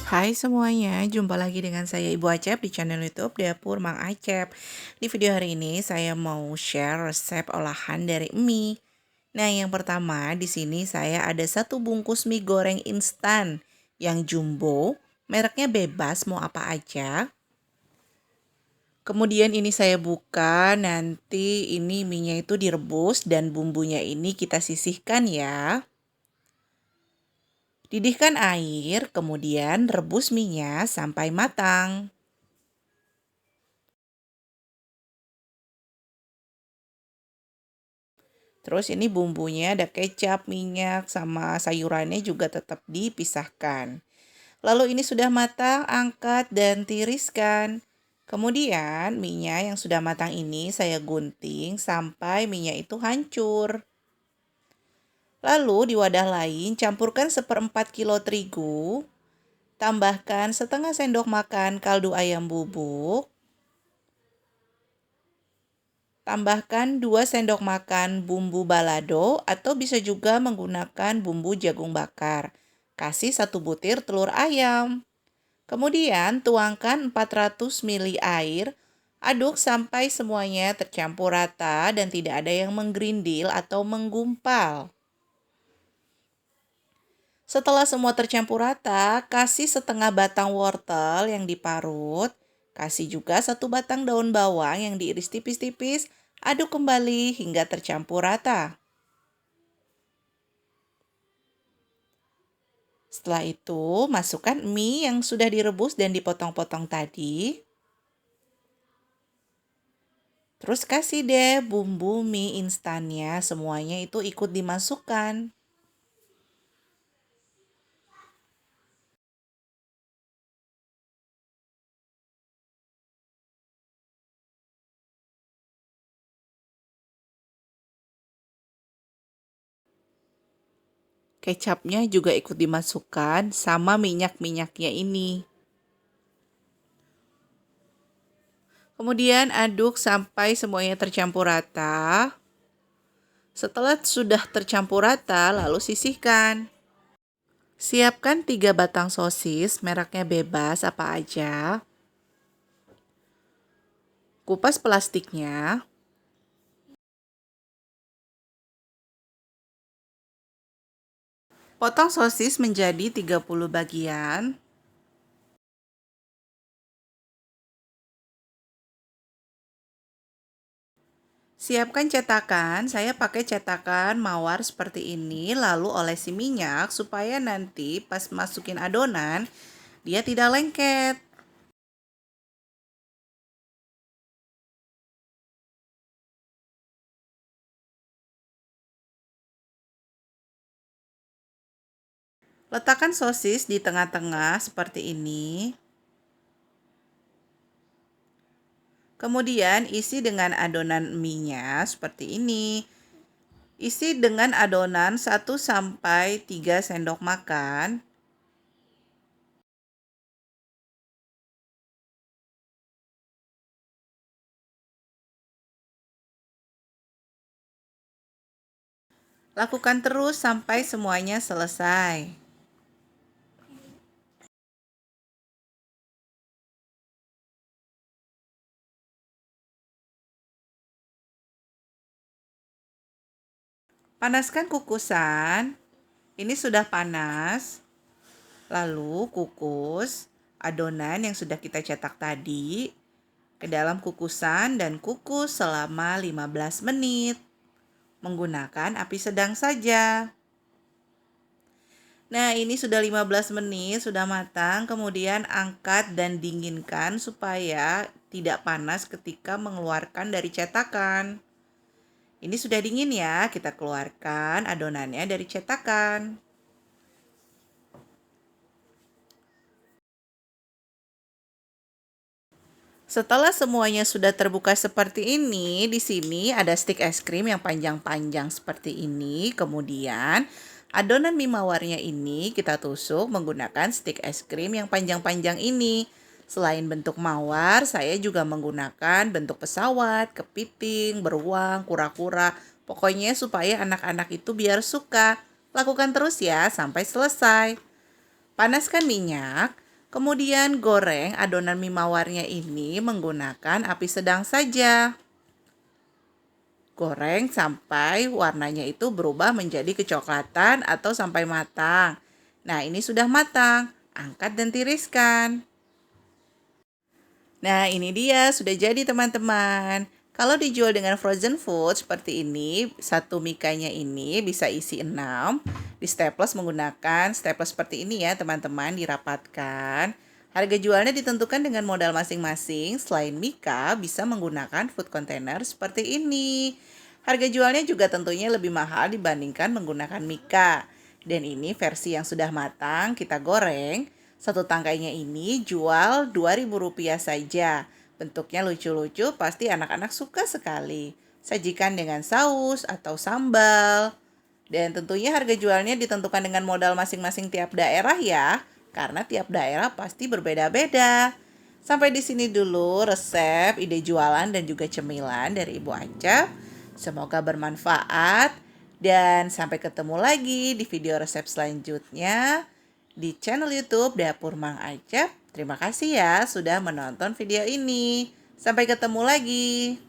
Hai semuanya, jumpa lagi dengan saya Ibu Acep di channel YouTube Dapur Mang Acep. Di video hari ini saya mau share resep olahan dari mie. Nah, yang pertama di sini saya ada satu bungkus mie goreng instan yang jumbo, mereknya bebas mau apa aja. Kemudian ini saya buka, nanti ini mie-nya itu direbus dan bumbunya ini kita sisihkan ya. Didihkan air, kemudian rebus mie-nya sampai matang. Terus ini bumbunya ada kecap, minyak, sama sayurannya juga tetap dipisahkan. Lalu ini sudah matang, angkat dan tiriskan. Kemudian mie-nya yang sudah matang ini saya gunting sampai mie-nya itu hancur. Lalu di wadah lain campurkan 1/4 kilo terigu, tambahkan setengah sendok makan kaldu ayam bubuk, tambahkan 2 sendok makan bumbu balado atau bisa juga menggunakan bumbu jagung bakar. Kasih 1 butir telur ayam. Kemudian tuangkan 400 ml air. Aduk sampai semuanya tercampur rata dan tidak ada yang menggerindil atau menggumpal. Setelah semua tercampur rata, kasih setengah batang wortel yang diparut. Kasih juga 1 batang daun bawang yang diiris tipis-tipis. Aduk kembali hingga tercampur rata. Setelah itu, masukkan mie yang sudah direbus dan dipotong-potong tadi. Terus kasih deh bumbu mie instannya, semuanya itu ikut dimasukkan. Kecapnya juga ikut dimasukkan sama minyak-minyaknya ini. Kemudian aduk sampai semuanya tercampur rata. Setelah sudah tercampur rata, lalu sisihkan. Siapkan 3 batang sosis, mereknya bebas apa aja. Kupas plastiknya. Potong sosis menjadi 30 bagian. Siapkan cetakan, saya pakai cetakan mawar seperti ini, lalu olesi minyak supaya nanti pas masukin adonan, dia tidak lengket. Letakkan sosis di tengah-tengah seperti ini. Kemudian isi dengan adonan mie-nya seperti ini. Isi dengan adonan 1-3 sendok makan. Lakukan terus sampai semuanya selesai. Panaskan kukusan. Ini sudah panas. Lalu kukus adonan yang sudah kita cetak tadi ke dalam kukusan dan kukus selama 15 menit. Menggunakan api sedang saja. Nah, ini sudah 15 menit, sudah matang. Kemudian angkat dan dinginkan supaya tidak panas ketika mengeluarkan dari cetakan. Ini sudah dingin ya, kita keluarkan adonannya dari cetakan. Setelah semuanya sudah terbuka seperti ini, di sini ada stik es krim yang panjang-panjang seperti ini. Kemudian adonan mie mawarnya ini kita tusuk menggunakan stik es krim yang panjang-panjang ini. Selain bentuk mawar, saya juga menggunakan bentuk pesawat, kepiting, beruang, kura-kura. Pokoknya supaya anak-anak itu biar suka. Lakukan terus ya sampai selesai. Panaskan minyak. Kemudian goreng adonan mie mawarnya ini menggunakan api sedang saja. Goreng sampai warnanya itu berubah menjadi kecoklatan atau sampai matang. Nah, ini sudah matang. Angkat dan tiriskan. Nah, ini dia sudah jadi teman-teman. Kalau dijual dengan frozen food seperti ini, satu mikanya ini bisa isi 6. Di staples menggunakan staples seperti ini ya teman-teman, dirapatkan. Harga jualnya ditentukan dengan modal masing-masing. Selain mika, bisa menggunakan food container seperti ini. Harga jualnya juga tentunya lebih mahal dibandingkan menggunakan mika. Dan ini versi yang sudah matang, kita goreng. Satu tangkainya ini jual Rp2.000 saja. Bentuknya lucu-lucu, pasti anak-anak suka sekali. Sajikan dengan saus atau sambal. Dan tentunya harga jualnya ditentukan dengan modal masing-masing tiap daerah ya. Karena tiap daerah pasti berbeda-beda. Sampai di sini dulu resep, ide jualan dan juga cemilan dari Ibu Acap. Semoga bermanfaat. Dan sampai ketemu lagi di video resep selanjutnya di channel YouTube Dapur Mang Acap. Terima kasih ya sudah menonton video ini. Sampai ketemu lagi.